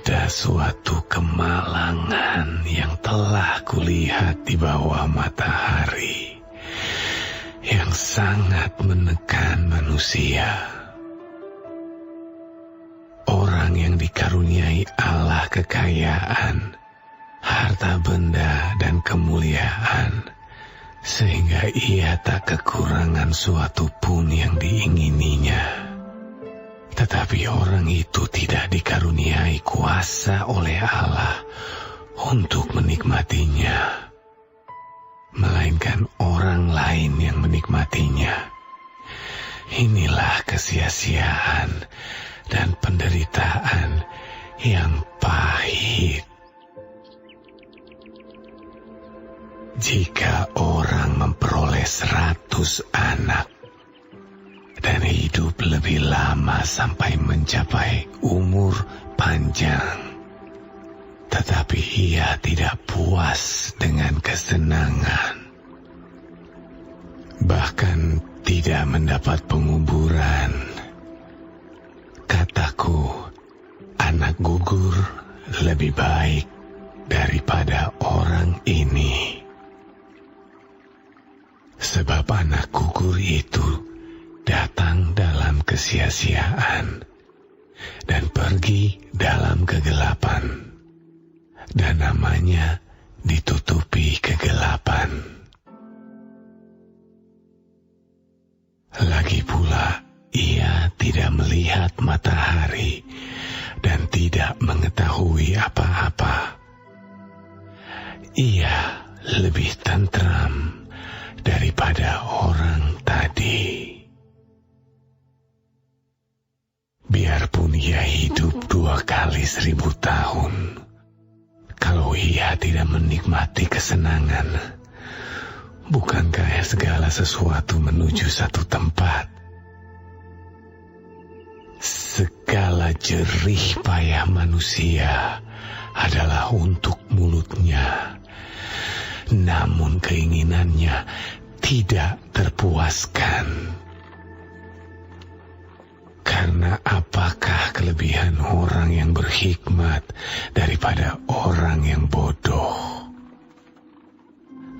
ada suatu kemalangan yang telah kulihat di bawah matahari yang sangat menekan manusia. Orang yang dikaruniai Allah kekayaan, harta benda dan kemuliaan, sehingga ia tak kekurangan suatu pun yang diingininya. Tetapi orang itu tidak dikaruniai kuasa oleh Allah untuk menikmatinya, melainkan orang lain yang menikmatinya. Inilah kesia-siaan dan penderitaan yang pahit. Jika orang memperoleh 100 anak dan hidup lebih lama sampai mencapai umur panjang, tetapi ia tidak puas dengan kesenangan, bahkan tidak mendapat penguburan, kataku, anak gugur lebih baik daripada orang ini. Sebab anak gugur itu datang dalam kesia-siaan dan pergi dalam kegelapan, dan namanya ditutupi kegelapan. Lagi pula ia tidak melihat matahari dan tidak mengetahui apa-apa. Ia lebih tentram daripada orang tadi. Biarpun ia hidup 2 kali 1000 tahun, kalau ia tidak menikmati kesenangan, bukankah segala sesuatu menuju satu tempat? Segala jerih payah manusia adalah untuk mulutnya, namun keinginannya tidak terpuaskan. Karena apakah kelebihan orang yang berhikmat daripada orang yang bodoh?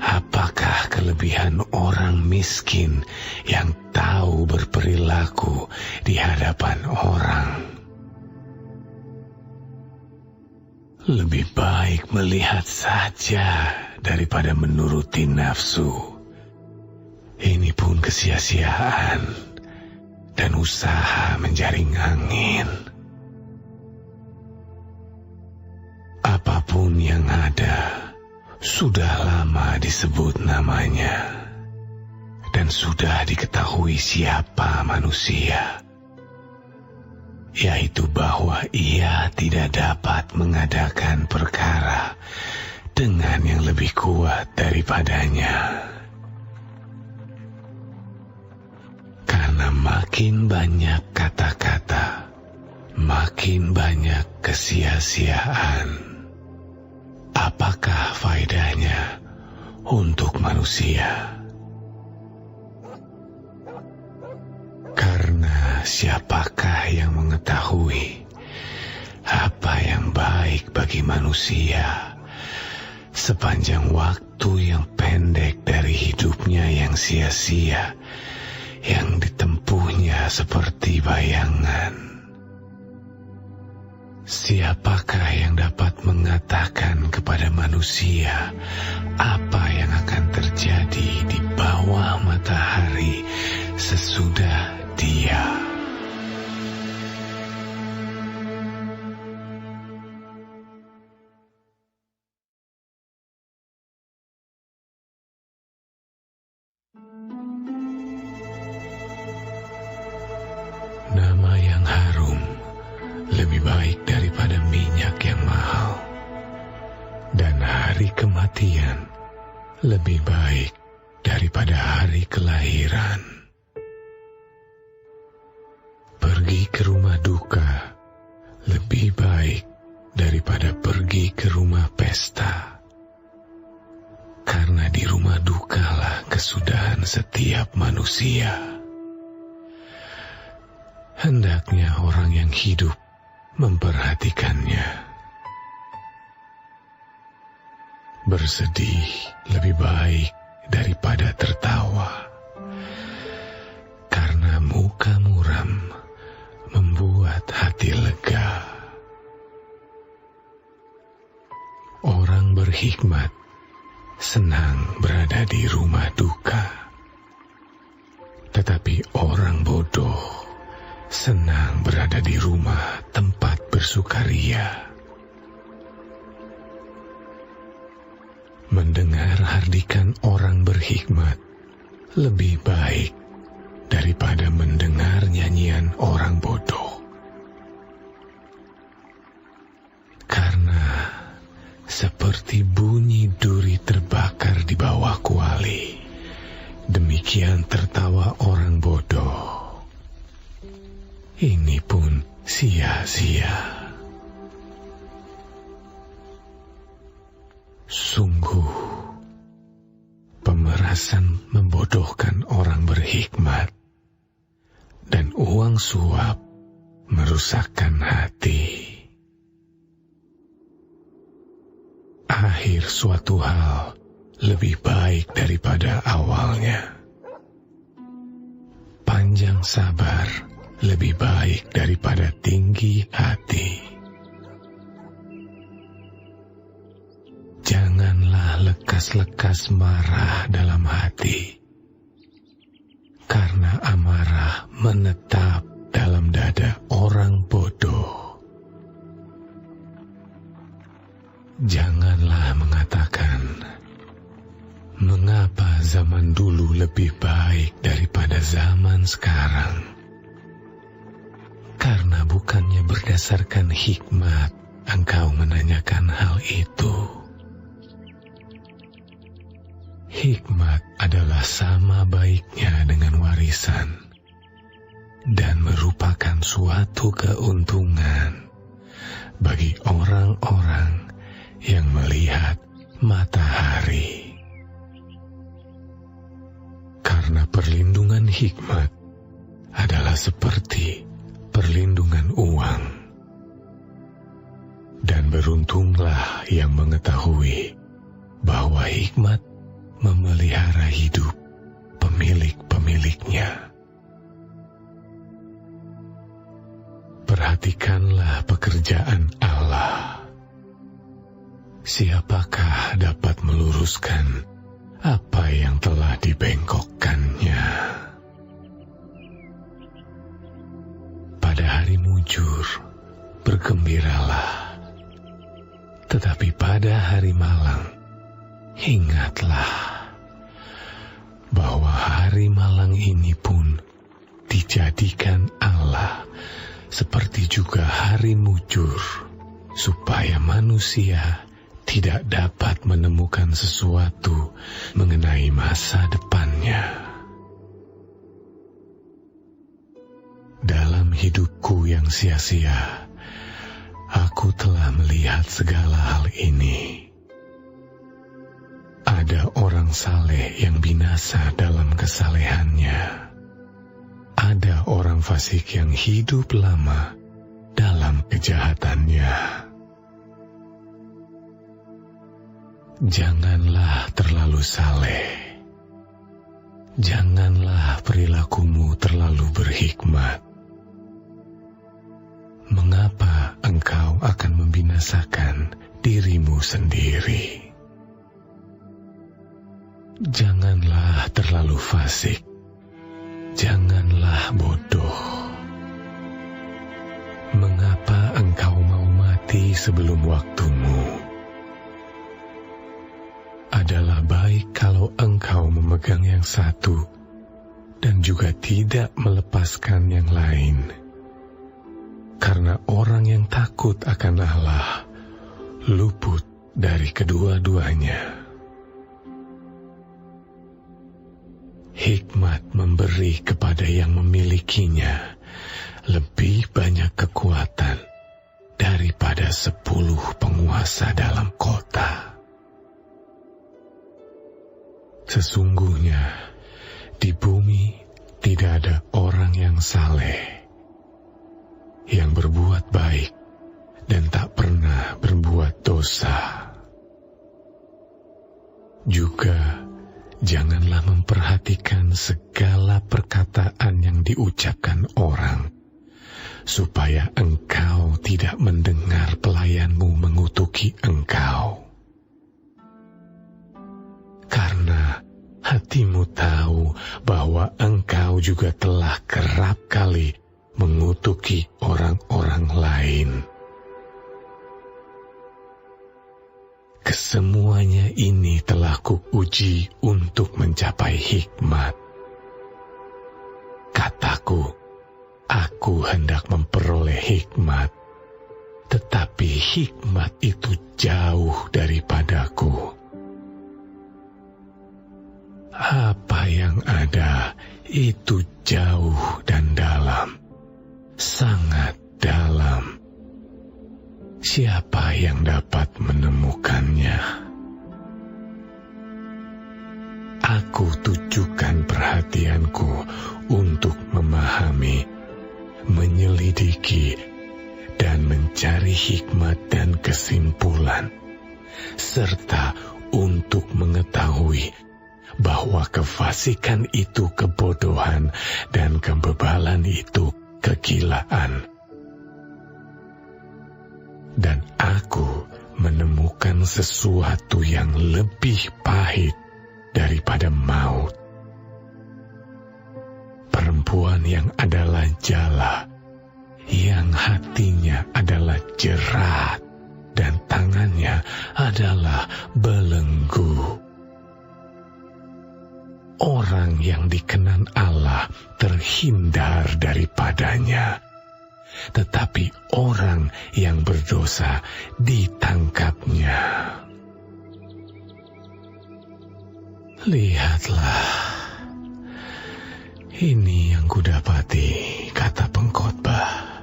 Apakah kelebihan orang miskin yang tahu berperilaku di hadapan orang? Lebih baik melihat saja daripada menuruti nafsu. Ini pun kesia-siaan dan usaha menjaring angin. Apapun yang ada sudah lama disebut namanya, dan sudah diketahui siapa manusia, yaitu bahwa ia tidak dapat mengadakan perkara dengan yang lebih kuat daripadanya. Karena makin banyak kata-kata, makin banyak kesia-siaan. Apakah faedahnya untuk manusia? Karena siapakah yang mengetahui apa yang baik bagi manusia sepanjang waktu yang pendek dari hidupnya yang sia-sia, yang ditempuhnya seperti bayangan? Siapakah yang dapat mengatakan kepada manusia apa yang akan terjadi di bawah matahari sesudah dia? Nama yang harum lebih baik daripada minyak yang mahal, dan hari kematian lebih baik daripada hari kelahiran. Pergi ke rumah duka lebih baik daripada pergi ke rumah pesta, karena di rumah dukalah kesudahan setiap manusia. Hendaknya orang yang hidup memperhatikannya. Bersedih lebih baik daripada tertawa, karena muka muram membuat hati lega. Orang berhikmat senang berada di rumah duka, tetapi orang bodoh senang berada di rumah tempat bersukaria. Mendengar hardikan orang berhikmat lebih baik daripada mendengar nyanyian orang bodoh. Karena seperti bunyi duri terbakar di bawah kuali, demikian tertawa orang bodoh. Ini pun sia-sia. Sungguh, pemerasan membodohkan orang berhikmat, dan uang suap merusakkan hati. Akhir suatu hal lebih baik daripada awalnya. Panjang sabar lebih baik daripada tinggi hati. Janganlah lekas-lekas marah dalam hati, karena amarah menetap dalam dada orang bodoh. Janganlah mengatakan, mengapa zaman dulu lebih baik daripada zaman sekarang? Karena bukannya berdasarkan hikmat engkau menanyakan hal itu. Hikmat adalah sama baiknya dengan warisan dan merupakan suatu keuntungan bagi orang-orang yang melihat matahari. Karena perlindungan hikmat adalah seperti perlindungan uang. Dan beruntunglah yang mengetahui bahwa hikmat memelihara hidup pemilik-pemiliknya. Perhatikanlah pekerjaan Allah. Siapakah dapat meluruskan apa yang telah dibengkokkannya? Pada hari mujur, bergembiralah. Tetapi pada hari malang, ingatlah bahwa hari malang ini pun dijadikan Allah seperti juga hari mujur, supaya manusia tidak dapat menemukan sesuatu mengenai masa depannya. Dalam hidupku yang sia-sia, aku telah melihat segala hal ini. Ada orang saleh yang binasa dalam kesalehannya. Ada orang fasik yang hidup lama dalam kejahatannya. Janganlah terlalu saleh. Janganlah perilakumu terlalu berhikmat. Mengapa engkau akan membinasakan dirimu sendiri? Janganlah terlalu fasik, janganlah bodoh. Mengapa engkau mau mati sebelum waktumu? Adalah baik kalau engkau memegang yang satu dan juga tidak melepaskan yang lain. Karena orang yang takut akan Allah luput dari kedua-duanya. Hikmat memberi kepada yang memilikinya lebih banyak kekuatan daripada 10 penguasa dalam kota. Sesungguhnya di bumi tidak ada orang yang saleh, yang berbuat baik dan tak pernah berbuat dosa. Juga janganlah memperhatikan segala perkataan yang diucapkan orang, supaya engkau tidak mendengar pelayanmu mengutuki engkau. Karena hatimu tahu bahwa engkau juga telah kerap kali mengutuki orang-orang lain. Kesemuanya ini telah kuuji untuk mencapai hikmat. Kataku, aku hendak memperoleh hikmat, tetapi hikmat itu jauh daripadaku. Apa yang ada itu jauh dan dalam, sangat dalam. Siapa yang dapat menemukannya? Aku tujukan perhatianku untuk memahami, menyelidiki, dan mencari hikmat dan kesimpulan, serta untuk mengetahui bahwa kefasikan itu kebodohan dan kebebalan itu kegilaan. Dan aku menemukan sesuatu yang lebih pahit daripada maut. Perempuan yang adalah jala, yang hatinya adalah jerat, dan tangannya adalah belenggu. Orang yang dikenan Allah terhindar daripadanya, tetapi orang yang berdosa ditangkapnya. Lihatlah, ini yang kudapati, kata pengkhotbah.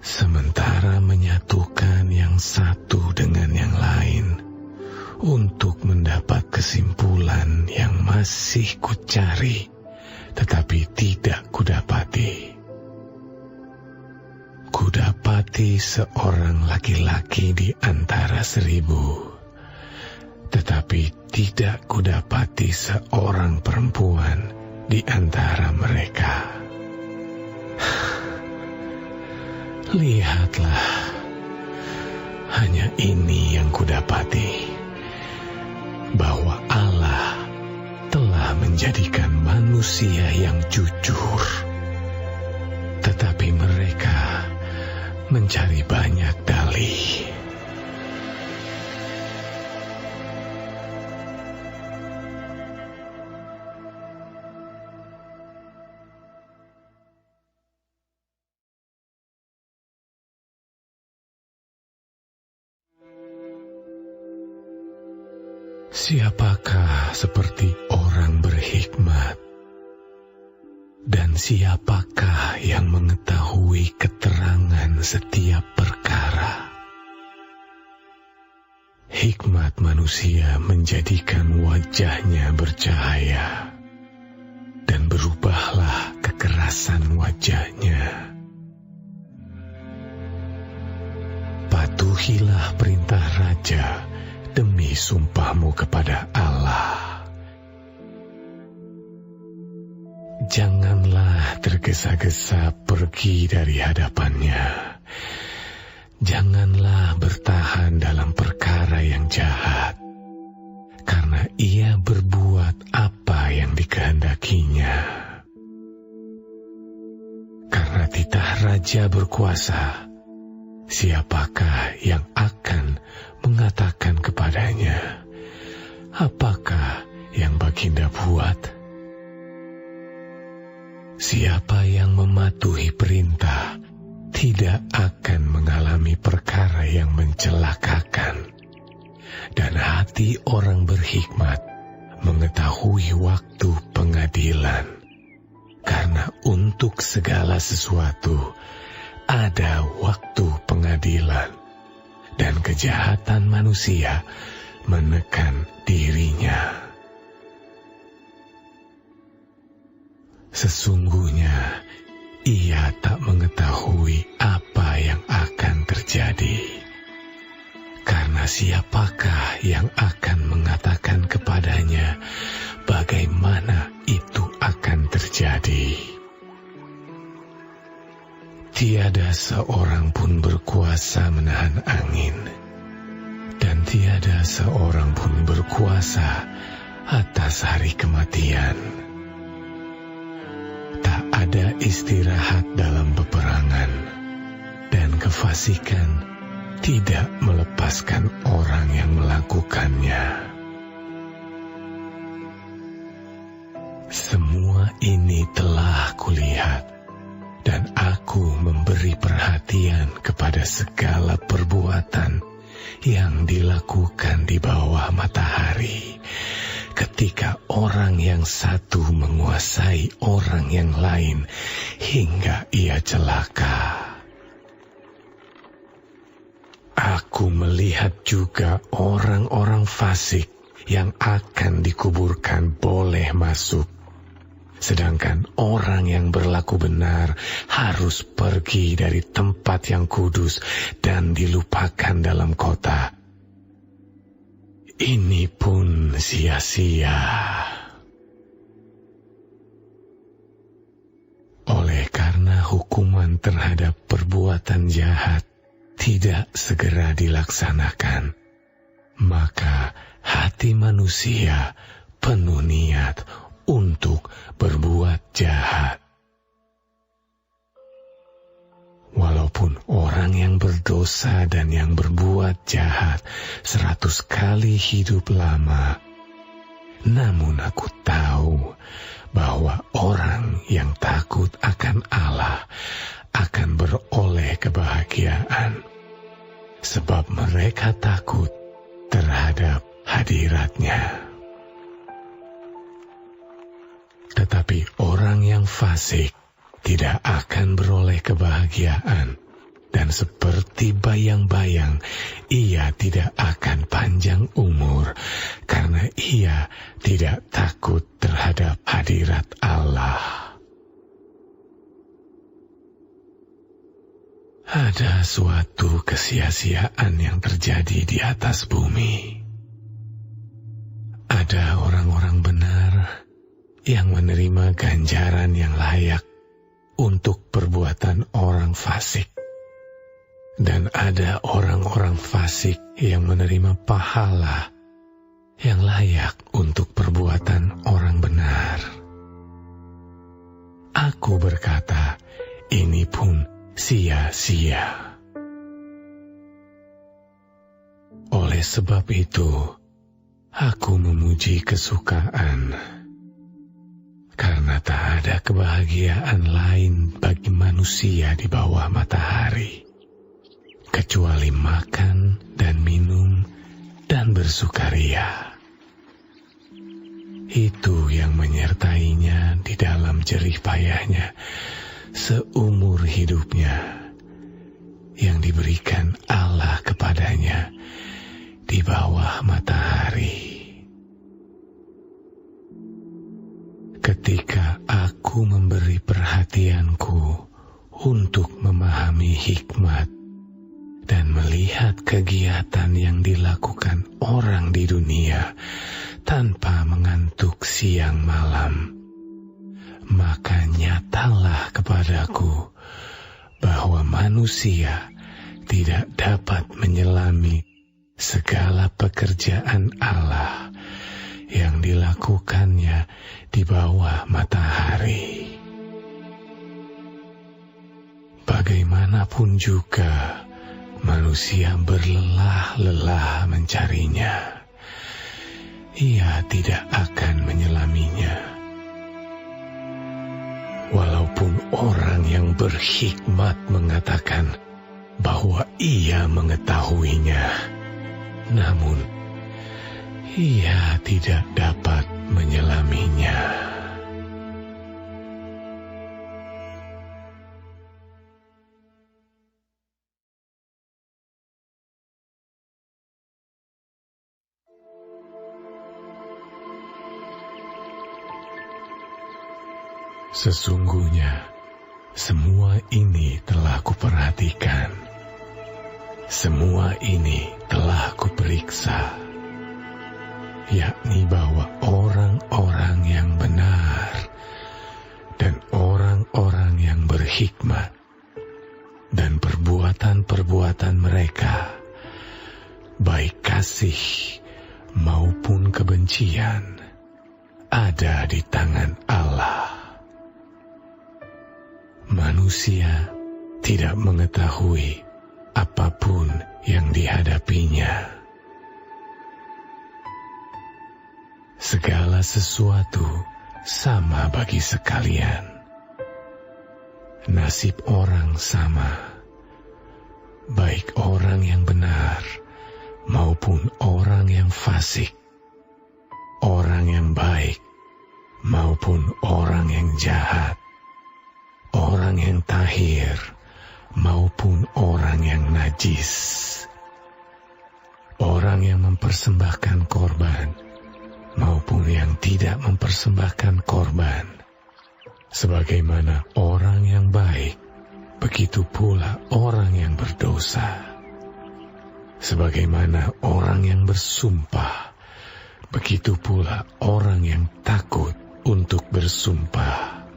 Sementara menyatukan yang satu dengan yang lain, untuk mendapat kesimpulan yang masih kucari, tetapi tidak kudapati. Kudapati seorang laki-laki di antara 1000, tetapi tidak kudapati seorang perempuan di antara mereka. Lihatlah, hanya ini yang kudapati, bahwa Allah telah menjadikan manusia yang jujur, tetapi mereka mencari banyak dalih. Siapakah seperti orang berhikmat? Dan siapakah yang mengetahui keterangan setiap perkara? Hikmat manusia menjadikan wajahnya bercahaya, dan berubahlah kekerasan wajahnya. Patuhilah perintah raja demi sumpahmu kepada Allah. Janganlah tergesa-gesa pergi dari hadapannya. Janganlah bertahan dalam perkara yang jahat, karena ia berbuat apa yang dikehendakinya. Karena titah raja berkuasa, siapakah yang akan mengatakan kepadanya, apakah yang baginda buat? Siapa yang mematuhi perintah tidak akan mengalami perkara yang mencelakakan, dan hati orang berhikmat mengetahui waktu pengadilan, karena untuk segala sesuatu ada waktu pengadilan, dan kejahatan manusia menekan dirinya. Sesungguhnya ia tak mengetahui apa yang akan terjadi, karena Karena siapakah yang akan mengatakan kepadanya bagaimana itu akan terjadi? Tiada seorang pun berkuasa menahan angin, dan tiada seorang pun berkuasa atas hari kematian. Tak ada istirahat dalam peperangan, dan kefasikan tidak melepaskan orang yang melakukannya. Semua ini telah kulihat, dan aku memberi perhatian kepada segala perbuatan yang dilakukan di bawah matahari, ketika orang yang satu menguasai orang yang lain hingga ia celaka. Aku melihat juga orang-orang fasik yang akan dikuburkan boleh masuk, sedangkan orang yang berlaku benar harus pergi dari tempat yang kudus dan dilupakan dalam kota. Ini pun sia-sia. Oleh karena hukuman terhadap perbuatan jahat tidak segera dilaksanakan, maka hati manusia penuh niat untuk berbuat jahat. Walaupun orang yang berdosa dan yang berbuat jahat 100 kali hidup lama, namun aku tahu bahwa orang yang takut akan Allah akan beroleh kebahagiaan, sebab mereka takut terhadap hadirat-Nya. Tetapi orang yang fasik tidak akan beroleh kebahagiaan, dan seperti bayang-bayang ia tidak akan panjang umur, karena ia tidak takut terhadap hadirat Allah. Ada suatu kesia-siaan yang terjadi di atas bumi. Ada orang-orang benar yang menerima ganjaran yang layak untuk perbuatan orang fasik, dan ada orang-orang fasik yang menerima pahala yang layak untuk perbuatan orang benar. Aku berkata, ini pun sia-sia. Oleh sebab itu, aku memuji kesukaan, karena tak ada kebahagiaan lain bagi manusia di bawah matahari, kecuali makan dan minum dan bersukaria. Itu yang menyertainya di dalam jerih payahnya seumur hidupnya, yang diberikan Allah kepadanya di bawah matahari. Ketika aku memberi perhatianku untuk memahami hikmat dan melihat kegiatan yang dilakukan orang di dunia tanpa mengantuk siang malam, maka nyatalah kepadaku bahwa manusia tidak dapat menyelami segala pekerjaan Allah yang dilakukannya di bawah matahari. Bagaimanapun juga manusia berlelah-lelah mencarinya, ia tidak akan menyelaminya. Walaupun orang yang berhikmat mengatakan bahwa ia mengetahuinya, namun ia tidak dapat menyelaminya. Sesungguhnya semua ini telah kuperhatikan, Semua ini telah kuperiksa, yakni bahwa orang-orang yang benar dan orang-orang yang berhikmat dan perbuatan-perbuatan mereka, baik kasih maupun kebencian, ada di tangan Allah. Manusia tidak mengetahui apapun yang dihadapinya. Segala sesuatu sama bagi sekalian. Nasib orang sama, baik orang yang benar maupun orang yang fasik, orang yang baik maupun orang yang jahat, orang yang tahir maupun orang yang najis, orang yang mempersembahkan korban maupun yang tidak mempersembahkan korban. Sebagaimana orang yang baik, begitu pula orang yang berdosa. Sebagaimana orang yang bersumpah, begitu pula orang yang takut untuk bersumpah.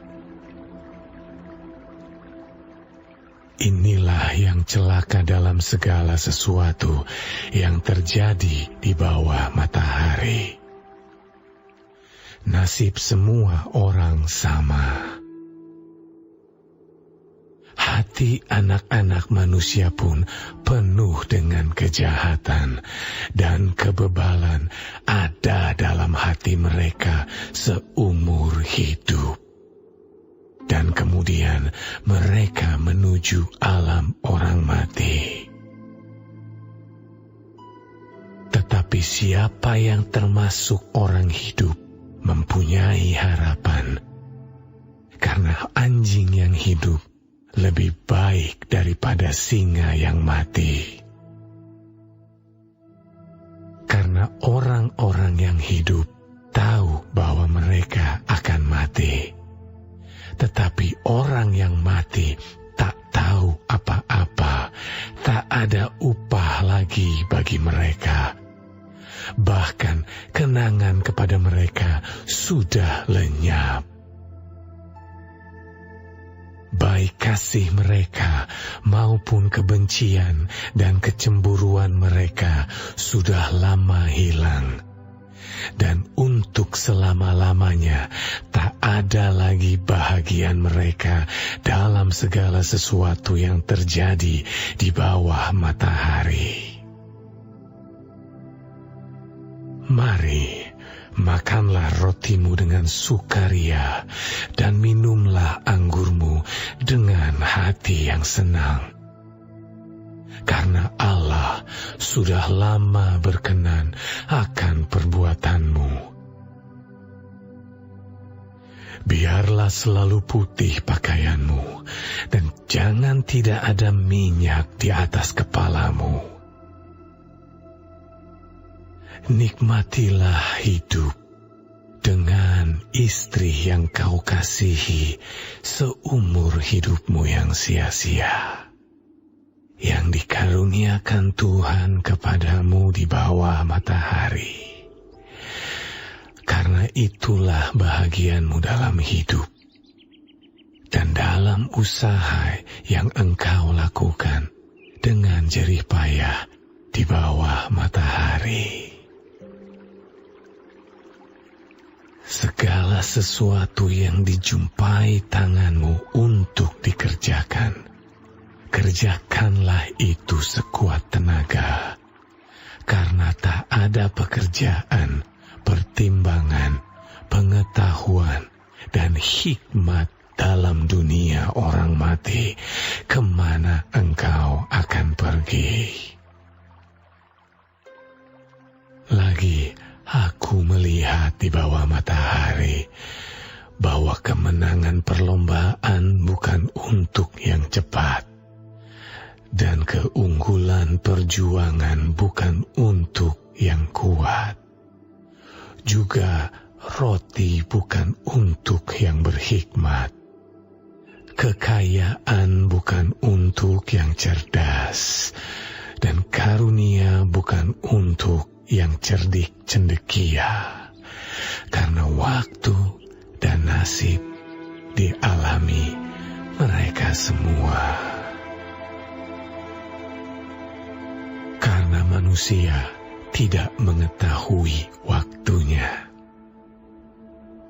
Inilah yang celaka dalam segala sesuatu yang terjadi di bawah matahari. Nasib semua orang sama. Hati anak-anak manusia pun penuh dengan kejahatan dan kebebalan ada dalam hati mereka seumur hidup. Dan kemudian mereka menuju alam orang mati. Tetapi siapa yang termasuk orang hidup mempunyai harapan, karena anjing yang hidup lebih baik daripada singa yang mati. Karena orang-orang yang hidup tahu bahwa mereka akan mati. Tetapi orang yang mati tak tahu apa-apa, tak ada upah lagi bagi mereka. Bahkan kenangan kepada mereka sudah lenyap. Baik kasih mereka maupun kebencian dan kecemburuan mereka sudah lama hilang. Dan untuk selama-lamanya tak ada lagi bahagian mereka dalam segala sesuatu yang terjadi di bawah matahari. Mari, makanlah rotimu dengan sukaria dan minumlah anggurmu dengan hati yang senang. Karena Allah sudah lama berkenan akan perbuatanmu. Biarlah selalu putih pakaianmu, dan jangan tidak ada minyak di atas kepalamu. Nikmatilah hidup dengan istri yang kau kasihi seumur hidupmu yang sia-sia, yang dikaruniakan Tuhan kepadamu di bawah matahari. Karena itulah bahagianmu dalam hidup dan dalam usaha yang engkau lakukan dengan jerih payah di bawah matahari. Segala sesuatu yang dijumpai tanganmu untuk dikerjakan, kerjakanlah itu sekuat tenaga, karena tak ada pekerjaan, pertimbangan, pengetahuan, dan hikmat dalam dunia orang mati, kemana engkau akan pergi. Lagi, aku melihat di bawah matahari bahwa kemenangan perlombaan bukan untuk yang cepat, dan keunggulan perjuangan bukan untuk yang kuat. Juga roti bukan untuk yang berhikmat. Kekayaan bukan untuk yang cerdas. dan karunia bukan untuk yang cerdik cendekia, karena waktu dan nasib dialami mereka semua. Karena manusia tidak mengetahui waktunya,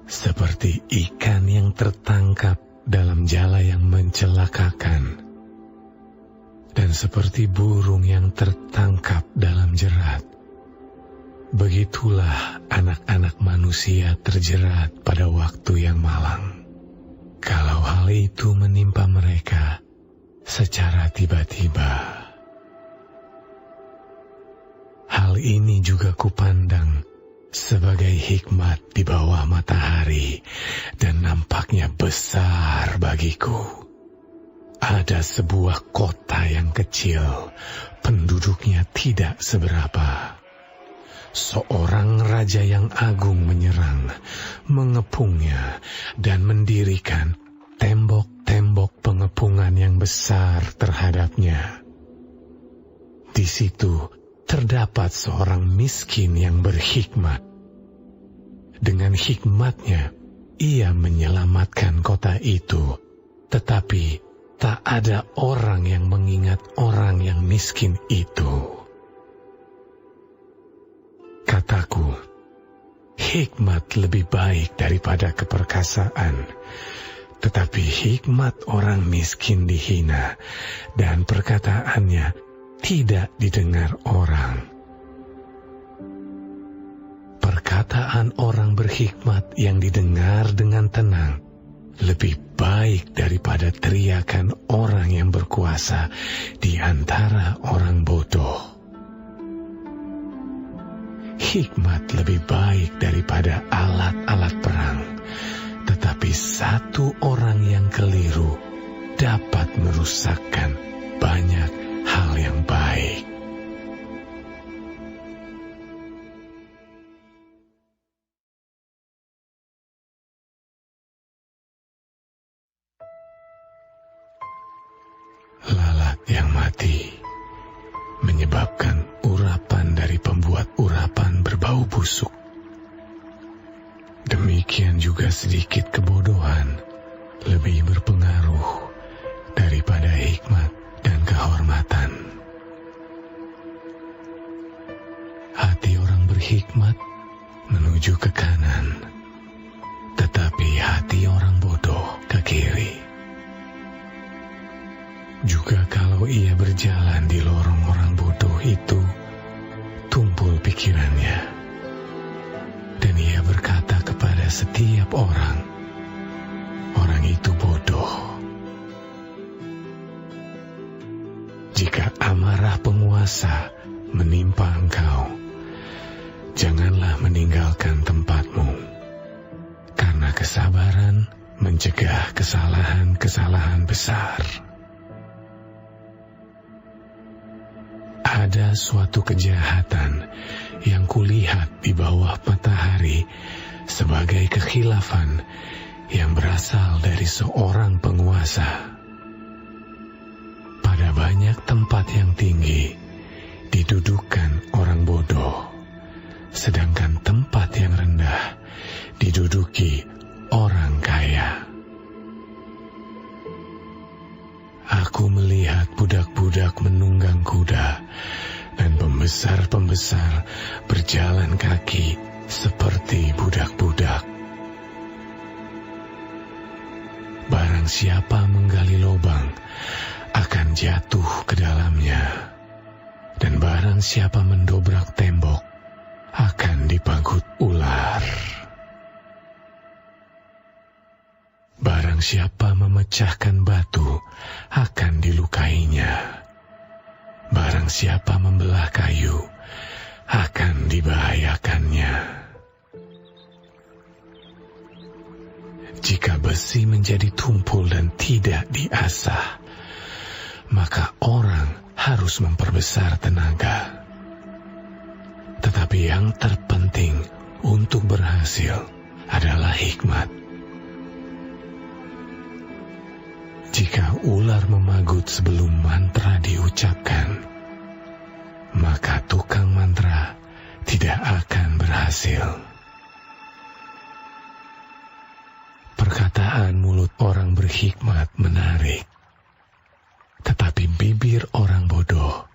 seperti ikan yang tertangkap dalam jala yang mencelakakan, dan seperti burung yang tertangkap dalam jerat, begitulah anak-anak manusia terjerat pada waktu yang malang. Kalau hal itu menimpa mereka secara tiba-tiba. Hal ini juga kupandang sebagai hikmat di bawah matahari, dan nampaknya besar bagiku. Ada sebuah kota yang kecil, penduduknya tidak seberapa. Seorang raja yang agung menyerang, mengepungnya, dan mendirikan tembok-tembok pengepungan yang besar terhadapnya. Di situ terdapat seorang miskin yang berhikmat. Dengan hikmatnya, ia menyelamatkan kota itu, tetapi tak ada orang yang mengingat orang yang miskin itu. Kataku, hikmat lebih baik daripada keperkasaan, tetapi hikmat orang miskin dihina, dan perkataannya tidak didengar orang. Perkataan orang berhikmat yang didengar dengan tenang lebih baik daripada teriakan orang yang berkuasa di antara orang bodoh. Hikmat lebih baik daripada alat-alat perang, tetapi satu orang yang keliru dapat merusakkan banyak hal yang baik. Lalat yang mati menyebabkan urapan dari pembuat urapan berbau busuk. Demikian juga sedikit kebodohan lebih berpengaruh daripada hikmat dan kehormatan. Hati orang berhikmat menuju ke kanan, tetapi hati orang bodoh ke kiri. Juga kalau ia berjalan di lorong orang bodoh itu, tumpul pikirannya, dan ia berkata kepada setiap orang, orang itu bodoh. Jika amarah penguasa menimpa engkau, janganlah meninggalkan tempatmu, karena kesabaran mencegah kesalahan-kesalahan besar. Ada suatu kejahatan yang kulihat di bawah matahari sebagai kekhilafan yang berasal dari seorang penguasa. Pada banyak tempat yang tinggi didudukan orang bodoh, sedangkan tempat yang rendah diduduki orang kaya. Aku melihat budak-budak menunggang kuda, dan pembesar-pembesar berjalan kaki seperti budak-budak. Barang siapa menggali lubang akan jatuh ke dalamnya, dan barang siapa mendobrak tembok akan dipagut ular. Barang siapa memecahkan batu akan dilukainya. Barang siapa membelah kayu akan dibahayakannya. Jika besi menjadi tumpul dan tidak diasah, maka orang harus memperbesar tenaga. Tetapi yang terpenting untuk berhasil adalah hikmat. Jika ular memagut sebelum mantra diucapkan, maka tukang mantra tidak akan berhasil. Perkataan mulut orang berhikmat menarik, tetapi bibir orang bodoh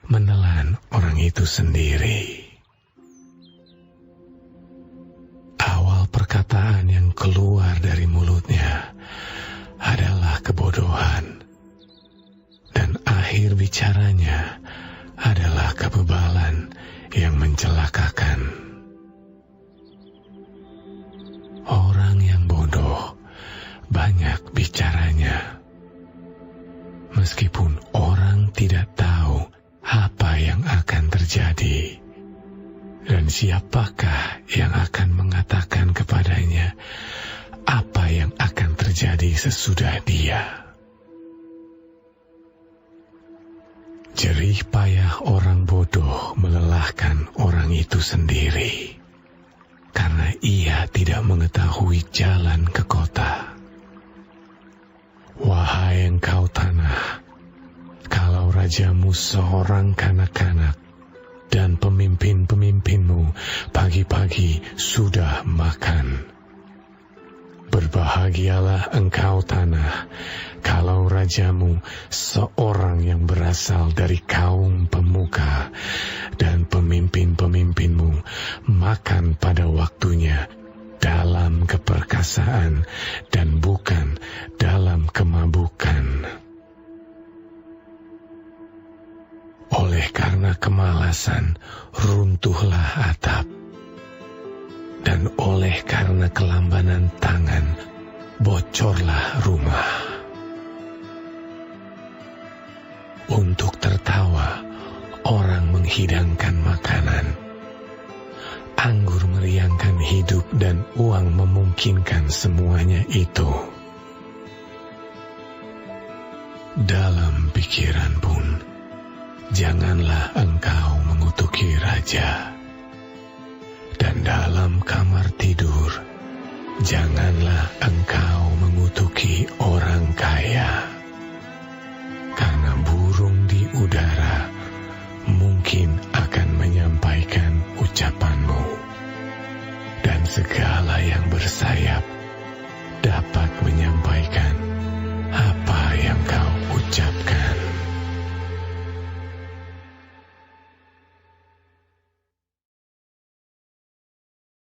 menelan orang itu sendiri. Awal perkataan yang keluar dari mulutnya adalah kebodohan, dan akhir bicaranya adalah kebebalan yang mencelakakan. Orang yang bodoh banyak bicaranya, meskipun orang tidak tahu apa yang akan terjadi dan siapakah yang akan mengatakan kepadanya apa yang akan terjadi sesudah dia. Jerih payah orang bodoh melelahkan orang itu sendiri, karena ia tidak mengetahui jalan ke kota. Wahai engkau tanah, kalau rajamu seorang kanak-kanak dan pemimpin-pemimpinmu pagi-pagi sudah makan. Berbahagialah engkau tanah, kalau rajamu seorang yang berasal dari kaum pemuka dan pemimpin-pemimpinmu makan pada waktunya dalam keperkasaan dan bukan dalam kemabukan. Oleh karena kemalasan, runtuhlah atap, dan oleh karena kelambanan tangan, bocorlah rumah. Untuk tertawa, orang menghidangkan makanan. Anggur meriangkan hidup dan uang memungkinkan semuanya itu. Dalam pikiran pun, janganlah engkau mengutuki raja. Dan dalam kamar tidur, janganlah engkau mengutuki orang kaya. Karena burung di udara mungkin akan menyampaikan ucapanmu, dan segala yang bersayap dapat menyampaikan apa yang kau ucapkan.